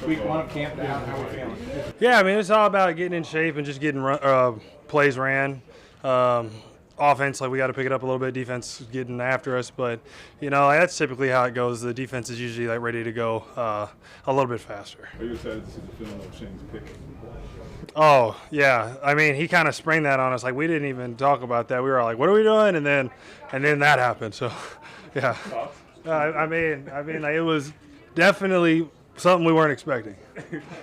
Week 1 of camp down, how are we feeling? Yeah, I mean, it's all about getting in shape and just getting plays ran. Offense, like we got to pick it up a little bit. Defense is getting after us, but that's typically how it goes. The defense is usually like ready to go a little bit faster. Are you excited to see the film of Shane's pick? Oh yeah, I mean he kind of sprang that on us. Like we didn't even talk about that. We were like, "What are we doing?" And then that happened. So yeah, I mean, like, it was definitely something we weren't expecting.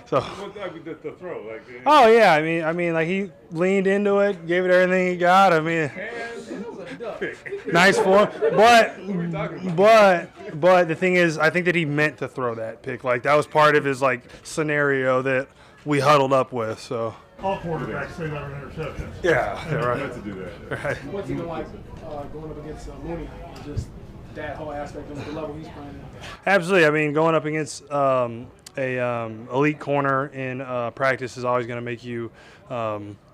So. The throw, like. Oh yeah, I mean, like he leaned into it, gave it everything he got. I mean, nice form, but the thing is, I think that he meant to throw that pick. Like that was part of his like scenario that we huddled up with. So. All quarterbacks say that are interceptions. Yeah, right. Meant to do that. Right. What's it been like going up against Mooney? Just that whole aspect of the level he's playing at? Absolutely. I mean, going up against elite corner in practice is always going to make you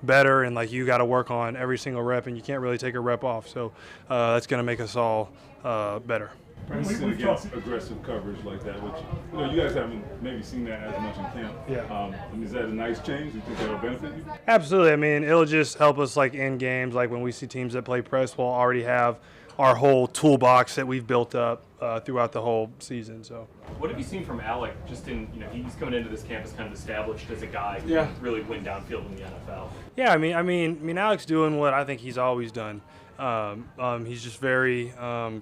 better, and like you got to work on every single rep, and you can't really take a rep off. So that's going to make us all better. Practicing against aggressive coverage like that, which you guys haven't maybe seen that as much in camp. Yeah. I mean, is that a nice change? Do you think that'll benefit you? Absolutely. I mean, it'll just help us like in games, like when we see teams that play press, we'll already have our whole toolbox that we've built up throughout the whole season. So. What have you seen from Alec? Just in he's coming into this campus kind of established as a guy who can really win downfield in the NFL. Yeah, I mean, Alec's doing what I think he's always done. He's just very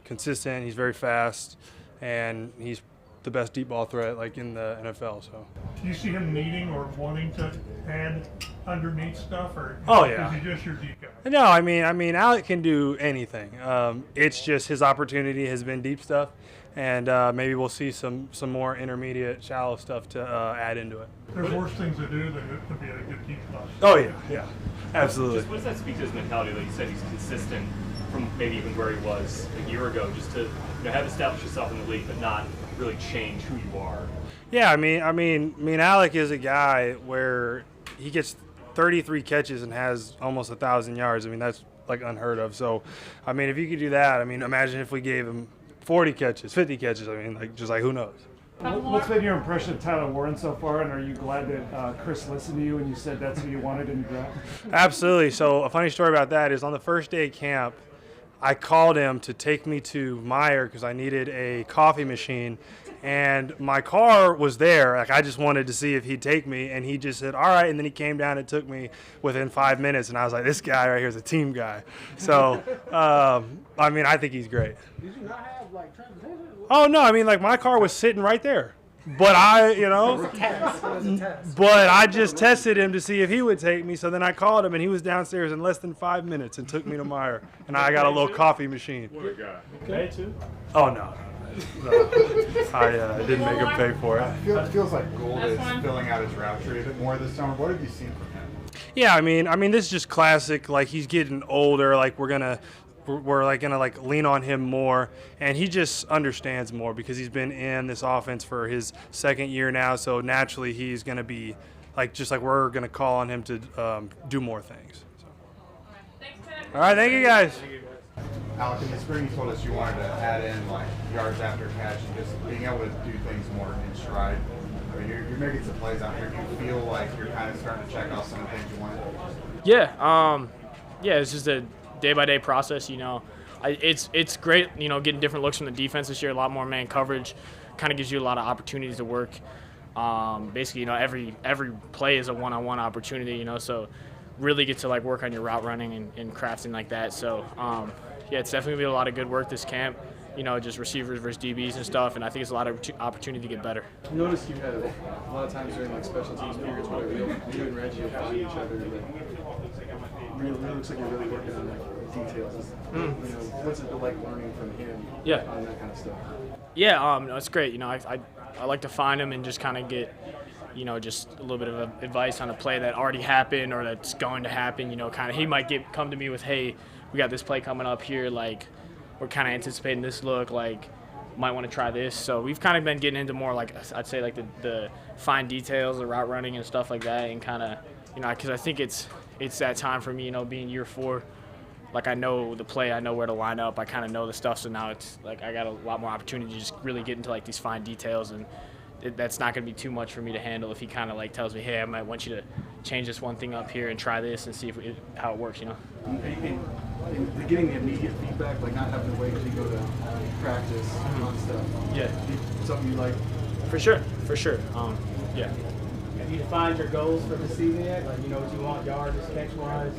consistent. He's very fast, and he's the best deep ball threat like in the NFL. So. Do you see him needing or wanting to add underneath stuff, or is he just your deep guy? No, I mean, Alec can do anything. It's just his opportunity has been deep stuff, and maybe we'll see some more intermediate, shallow stuff to add into it. There's worse things to do than to be a good deep spot. Oh yeah, absolutely. Just what does that speak to his mentality? Like you said, he's consistent from maybe even where he was a year ago, just to have established yourself in the league, but not really change who you are. Yeah, I mean, Alec is a guy where he gets 33 catches and has almost 1,000 yards. I mean, that's like unheard of. So, I mean, if you could do that, I mean, imagine if we gave him 40 catches, 50 catches. I mean, like who knows? What's been your impression of Tyler Warren so far, and are you glad that Chris listened to you and you said that's who you wanted in the draft? Absolutely. So a funny story about that is on the first day of camp, I called him to take me to Meijer because I needed a coffee machine, and my car was there. Like I just wanted to see if he'd take me, and he just said, all right, and then he came down and took me within 5 minutes, and I was like, this guy right here is a team guy. So, I mean, I think he's great. Did you not have like transportation? Oh, no, I mean, like my car was sitting right there. But but I just tested him to see if he would take me. So then I called him, and he was downstairs in less than 5 minutes and took me to Meijer. And I got a little coffee machine. What a guy. Okay, too. Oh, no. I didn't make him pay for it. It feels like Gould is filling out his route tree a bit more this summer. What have you seen from him? Yeah, I mean, this is just classic. Like he's getting older. Like we're gonna lean on him more, and he just understands more because he's been in this offense for his second year now. So naturally, he's gonna be like we're gonna call on him to do more things. So. All right, thank you guys. Alec, in the spring you told us you wanted to add in like yards after catch and just being able to do things more in stride. I mean, you're making some plays out here. Do you feel like you're kind of starting to check off some of the things you wanted? Yeah, it's just a day-by-day process, It's great, getting different looks from the defense this year, a lot more man coverage, kind of gives you a lot of opportunities to work. Basically, every play is a one-on-one opportunity, so really get to like work on your route running and crafting like that. So, it's definitely been a lot of good work this camp, just receivers versus DBs and stuff, and I think it's a lot of opportunity to get better. I noticed you had a lot of times during like special teams periods where you and Reggie will find each other. Really looks like you're really working on like details. What's it like learning from him? On that kind of stuff. Yeah, it's great. I like to find him and just kind of get, just a little bit of advice on a play that already happened or that's going to happen. He might come to me with, hey, we got this play coming up here. Like, we're kind of anticipating this look. Like, might want to try this. So we've kind of been getting into more like I'd say like the fine details, the route running and stuff like that, and kind of because I think it's that time for me, being year 4. Like I know the play, I know where to line up, I kind of know the stuff. So now it's like I got a lot more opportunity to just really get into like these fine details and that's not going to be too much for me to handle if he kind of like tells me, hey, I might want you to change this one thing up here and try this and see how it works, you know. And getting the immediate feedback, like not having to wait till you go to practice on stuff. Yeah. Something you like? For sure. Yeah. Have you defined your goals for the season yet? Like, you know what you want, yards, catch-wise?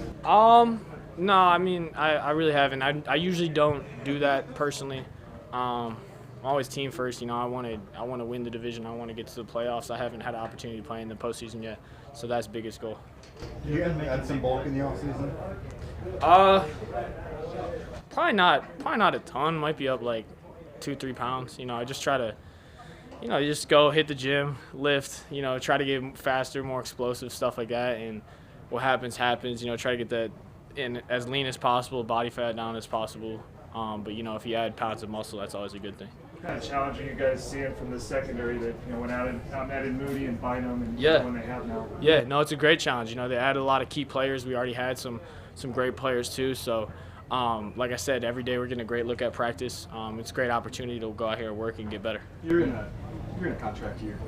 No, I mean, I really haven't. I usually don't do that personally. I'm always team first. You know, I want to win the division. I want to get to the playoffs. I haven't had an opportunity to play in the postseason yet, so that's the biggest goal. You had some bulk in the offseason? Probably not a ton. Might be up like 2-3 pounds. You know, I just try to, you know, just go hit the gym, lift. You know, try to get faster, more explosive, stuff like that. And what happens. You know, try to get that in as lean as possible, body fat down as possible. But you know, if you add pounds of muscle, that's always a good thing. Kind of challenging you guys seeing from the secondary that went out and added Moody and Bynum and when they have now. Yeah, no, it's a great challenge. You know, they added a lot of key players. We already had some great players too. So, like I said, every day we're getting a great look at practice. It's a great opportunity to go out here and work and get better. You're in a contract year.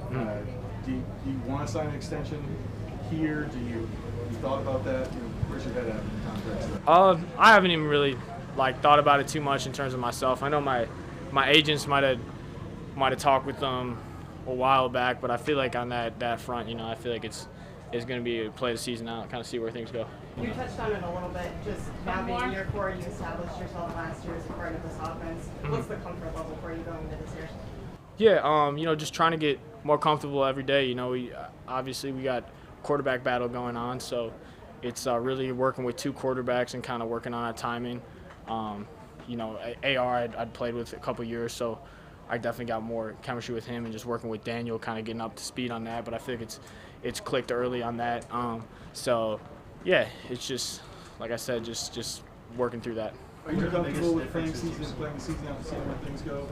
Do you want to sign an extension here? You thought about that? Where's your head at in contracts? I haven't even really thought about it too much in terms of myself. I know my agents might have talked with them a while back, but I feel like on that front, you know, I feel like it's going to be play the season out, kind of see where things go. You touched on it a little bit. Just now being in your core, you established yourself last year as a part of this offense. What's the comfort level for you going into this year? Yeah, you know, just trying to get more comfortable every day. You know, we got quarterback battle going on, so it's really working with two quarterbacks and kind of working on our timing. You know, AR I'd played with a couple years, so I definitely got more chemistry with him and just working with Daniel, kind of getting up to speed on that. But I think it's clicked early on that. So yeah, it's just like I said, just working through that. Are you comfortable with playing the season out and seeing where things go?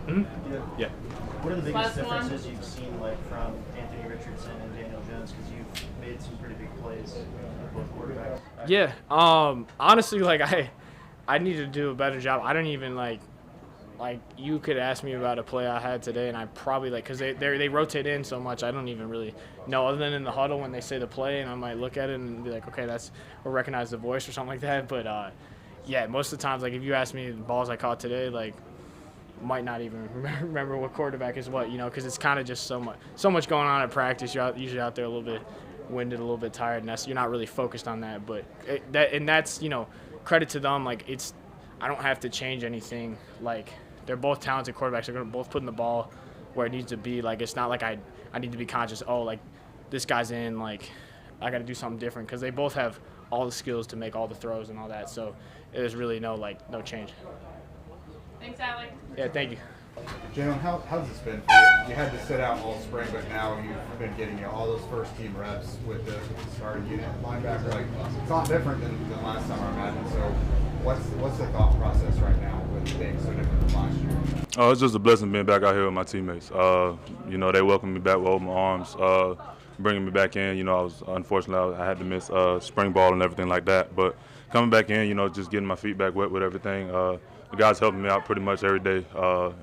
Mm-hmm. Yeah. What are the biggest differences you've seen from Anthony Richardson and Daniel Jones? Because you've made some pretty big plays with both quarterbacks. Yeah. Honestly, I need to do a better job. I don't even like you could ask me about a play I had today, and I probably because they rotate in so much, I don't even really know other than in the huddle when they say the play, and I might look at it and be like, okay, or recognize the voice or something like that. But yeah, most of the times, if you ask me the balls I caught today, might not even remember what quarterback is what, you know, because it's kind of just so much going on at practice. You're usually out there a little bit winded, a little bit tired, and you're not really focused on that. But that's you know, credit to them. I don't have to change anything. They're both talented quarterbacks. They're going to both put in the ball where it needs to be. It's not like I need to be conscious, this guy's in, I got to do something different, because they both have all the skills to make all the throws and all that. So there's really no change. Thanks, Alec. Yeah, thank you. Jaylon, how's this been for you? You had to sit out all spring, but now you've been getting all those first-team reps with the starting unit linebacker. It's not different than last summer, I imagine. So what's the thought process right now with being so different from last year? Oh, it's just a blessing being back out here with my teammates. You know, they welcomed me back with open arms, bringing me back in. You know, unfortunately I had to miss spring ball and everything like that. But coming back in, you know, just getting my feet back wet with everything. The guys helping me out pretty much every day,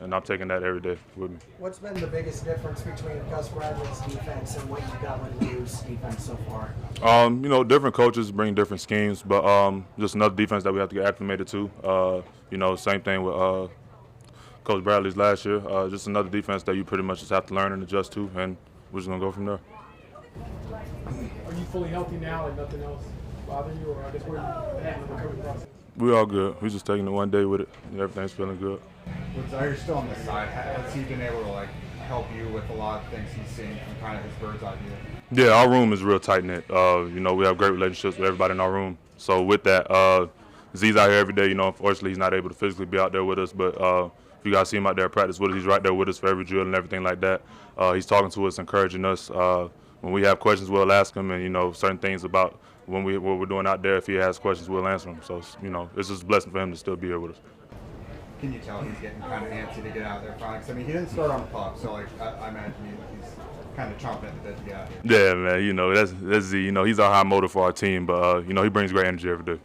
and I'm taking that every day with me. What's been the biggest difference between Gus Bradley's defense and what you got with Lou's defense so far? You know, different coaches bring different schemes, but just another defense that we have to get acclimated to. You know, same thing with Coach Bradley's last year. Just another defense that you pretty much just have to learn and adjust to, and we're just going to go from there. Are you fully healthy now, nothing else bothering you, or I guess where you at in the recovery process? We're all good. We're just taking it one day with it, and everything's feeling good. With Zaire still on the side, has he been able to help you with a lot of things he's seen from kind of his bird's eye view? Yeah, our room is real tight-knit. You know, we have great relationships with everybody in our room. So with that, Z's out here every day. You know, unfortunately, he's not able to physically be out there with us, but if you guys see him out there at practice with us, he's right there with us for every drill and everything like that. He's talking to us, encouraging us. When we have questions, we'll ask him, and, you know, certain things about what we're doing out there, if he has questions, we'll answer them. So, you know, it's just a blessing for him to still be here with us. Can you tell he's getting kind of antsy to get out there finally? 'Cause, I mean, he didn't start on pup, so I imagine he's kind of chomping at the bit to get out here. Yeah, man, you know, that's Z. You know, he's our high motor for our team, but, you know, he brings great energy every day.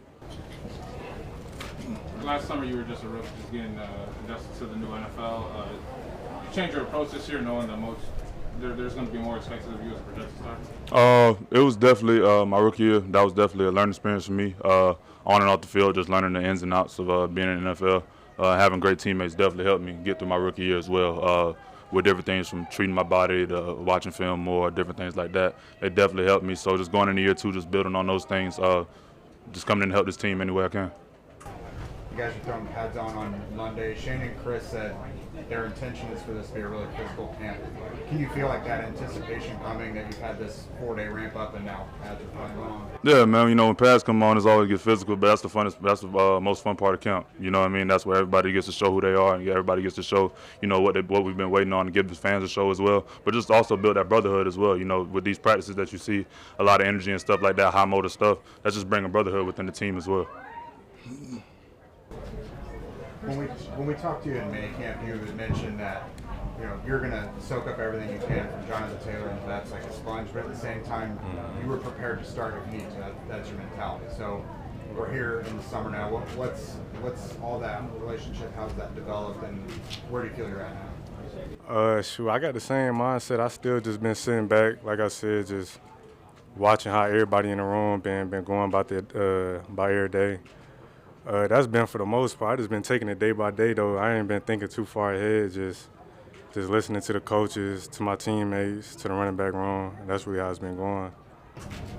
Last summer you were just a rookie, just getting adjusted to the new NFL. You changed your approach this year knowing that most there's going to be more expected of you as a projected star? It was definitely my rookie year. That was definitely a learning experience for me. On and off the field, just learning the ins and outs of being in the NFL. Having great teammates definitely helped me get through my rookie year as well. With different things from treating my body to watching film more, different things like that. It definitely helped me. So just going into year 2, just building on those things, just coming in to help this team any way I can. You guys are throwing pads on Monday. Shane and Chris said their intention is for this to be a really physical camp. Can you feel like that anticipation coming, that you've had this 4-day ramp up and now pads are finally going on? Yeah, man. You know, when pads come on, it's always get physical, but that's the most fun part of camp. You know what I mean? That's where everybody gets to show who they are, and everybody gets to show, you know, what we've been waiting on to give the fans a show as well. But just also build that brotherhood as well. You know, with these practices that you see, a lot of energy and stuff like that, high motor stuff. That's just bringing brotherhood within the team as well. When we talked to you in minicamp, you had mentioned that, you know, you're going to soak up everything you can from Jonathan Taylor, and that's like a sponge. But at the same time, you were prepared to start if you need to. That's your mentality. So we're here in the summer now. What's all that relationship? How's that developed, and where do you feel you're at now? Shoot, I got the same mindset. I still just been sitting back, like I said, just watching how everybody in the room been going about every day. That's been for the most part. I just been taking it day by day, though. I ain't been thinking too far ahead, just listening to the coaches, to my teammates, to the running back room. That's really how it's been going.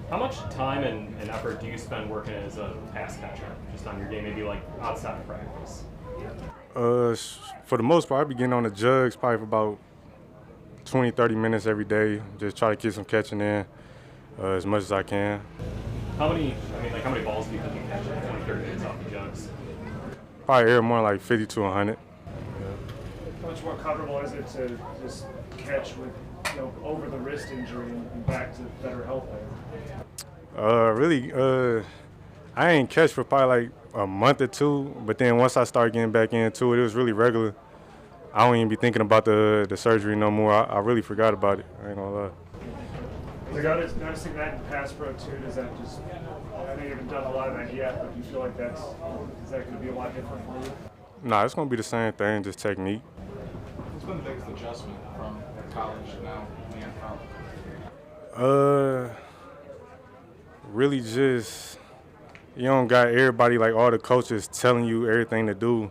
How much time and effort do you spend working as a pass catcher, just on your game, maybe like outside of practice? For the most part, I be getting on the jugs probably for about 20, 30 minutes every day. Just try to get some catching in as much as I can. How many balls do you think you catch in 20, 30 minutes off the jugs? Probably air more like 50 to 100. How much more comfortable is it to just catch with, you know, over the wrist injury and back to better health there? Really, I ain't catch for probably like a month or 2, but then once I started getting back into it, it was really regular. I don't even be thinking about the surgery no more. I really forgot about it. I ain't gonna lie. Noticing that in pass pro too, does that just, I know you haven't done a lot of that yet, but do you feel like is that going to be a lot different for you? Nah, it's going to be the same thing, just technique. What's been the biggest adjustment from college to now in the NFL? Really just, you don't got everybody, like all the coaches telling you everything to do.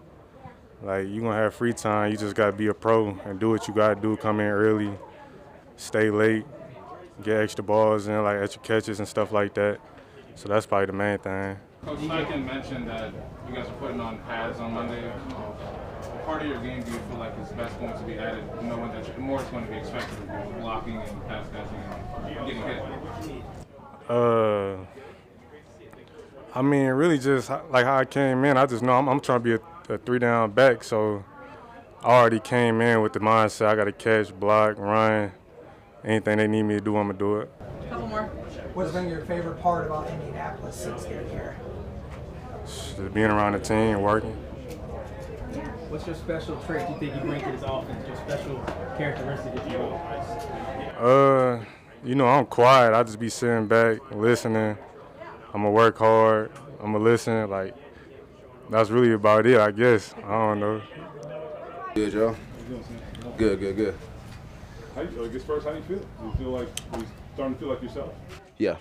Like, you're going to have free time. You just got to be a pro and do what you got to do, come in early, stay late, get extra balls in, like extra catches and stuff like that. So that's probably the main thing. Coach Steichen mentioned that you guys are putting on pads on Monday. What part of your game do you feel like is best going to be added, knowing that more is going to be expected of you, blocking and pass catching and getting hit? I mean, really just like how I came in, I just know I'm trying to be a 3-down back, so I already came in with the mindset I got to catch, block, run. Anything they need me to do, I'm going to do it. Couple more. What's been your favorite part about Indianapolis since getting here? Just being around the team, working. What's your special trait you think you bring to this offense, your special characteristic, if you will? You know, I'm quiet. I just be sitting back, listening. I'm going to work hard. I'm going to listen. Like, that's really about it, I guess. I don't know. Good, Joe. Good. I guess first, how do you feel? Do you feel like you're starting to feel like yourself? Yeah.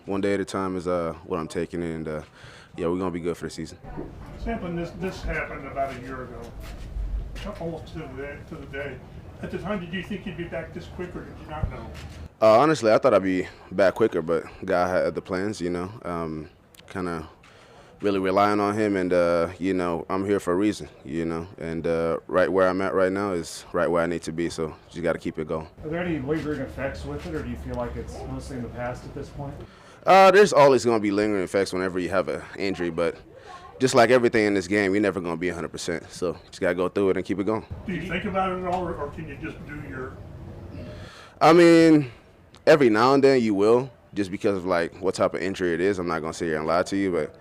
One day at a time is what I'm taking, and yeah, we're gonna be good for the season. Samson, this happened about a year ago, almost to the day. At the time, did you think you'd be back this quick, or did you not know? Honestly, I thought I'd be back quicker, but God had other plans, you know. Kind of really relying on him, and you know, I'm here for a reason, you know, and right where I'm at right now is right where I need to be, so just got to keep it going. Are there any lingering effects with it, or do you feel like it's mostly in the past at this point? There's always going to be lingering effects whenever you have an injury, but just like everything in this game, you're never going to be 100%, so just got to go through it and keep it going. Do you think about it at all, or can you just do your... I mean, every now and then you will, just because of like what type of injury it is. I'm not going to sit here and lie to you, but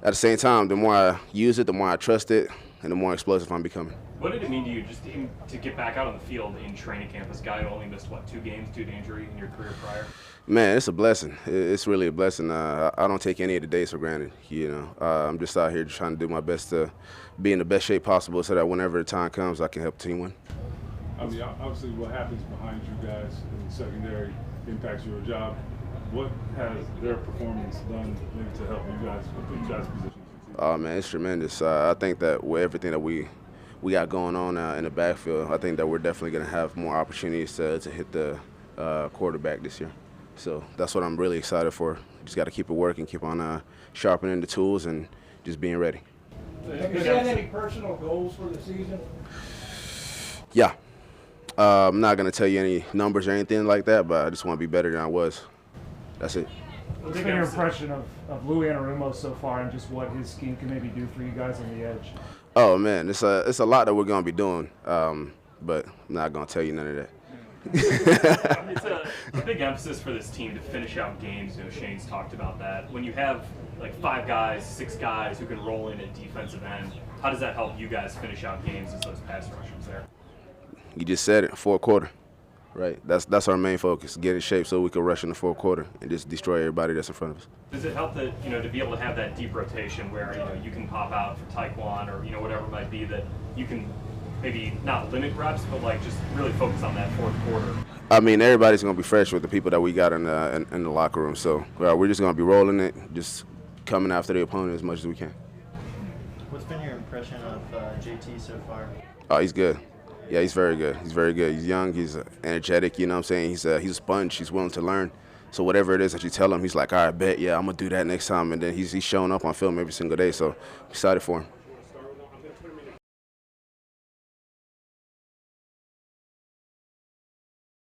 at the same time, the more I use it, the more I trust it, and the more explosive I'm becoming. What did it mean to you just to get back out on the field in training camp? This guy who only missed, 2 games due to injury in your career prior? Man, it's a blessing. It's really a blessing. I don't take any of the days for granted, you know. I'm just out here trying to do my best to be in the best shape possible so that whenever the time comes, I can help the team win. I mean, obviously what happens behind you guys in the secondary impacts your job. What has their performance done maybe to help you guys with you guys' positions? Oh, man, it's tremendous. I think that with everything that we got going on in the backfield, I think that we're definitely going to have more opportunities to hit the quarterback this year. So that's what I'm really excited for. Just got to keep it working, keep on sharpening the tools and just being ready. Have you set any personal goals for the season? Yeah. I'm not going to tell you any numbers or anything like that, but I just want to be better than I was. That's it. What's been your impression of Louis Anarumo so far and just what his scheme can maybe do for you guys on the edge? Oh, man, it's a lot that we're going to be doing, but I'm not going to tell you none of that. It's a big emphasis for this team to finish out games. You know, Shane's talked about that. When you have like 5 guys, 6 guys who can roll in at defensive end, how does that help you guys finish out games as those pass rushers there? You just said it, fourth quarter, right? That's our main focus, get in shape so we can rush in the fourth quarter and just destroy everybody that's in front of us. Does it help that, you know, to be able to have that deep rotation where, you know, you can pop out for Taekwondo or, you know, whatever it might be, that you can maybe not limit reps, but like just really focus on that fourth quarter? I mean, everybody's going to be fresh with the people that we got in the locker room, so we're just going to be rolling it, just coming after the opponent as much as we can. What's been your impression of JT so far? Oh, he's good. Yeah, he's very good. He's very good. He's young. He's energetic. You know what I'm saying? He's a sponge. He's willing to learn. So whatever it is that you tell him, he's like, all right, bet, yeah, I'm going to do that next time. And then he's showing up on film every single day. So I'm excited for him.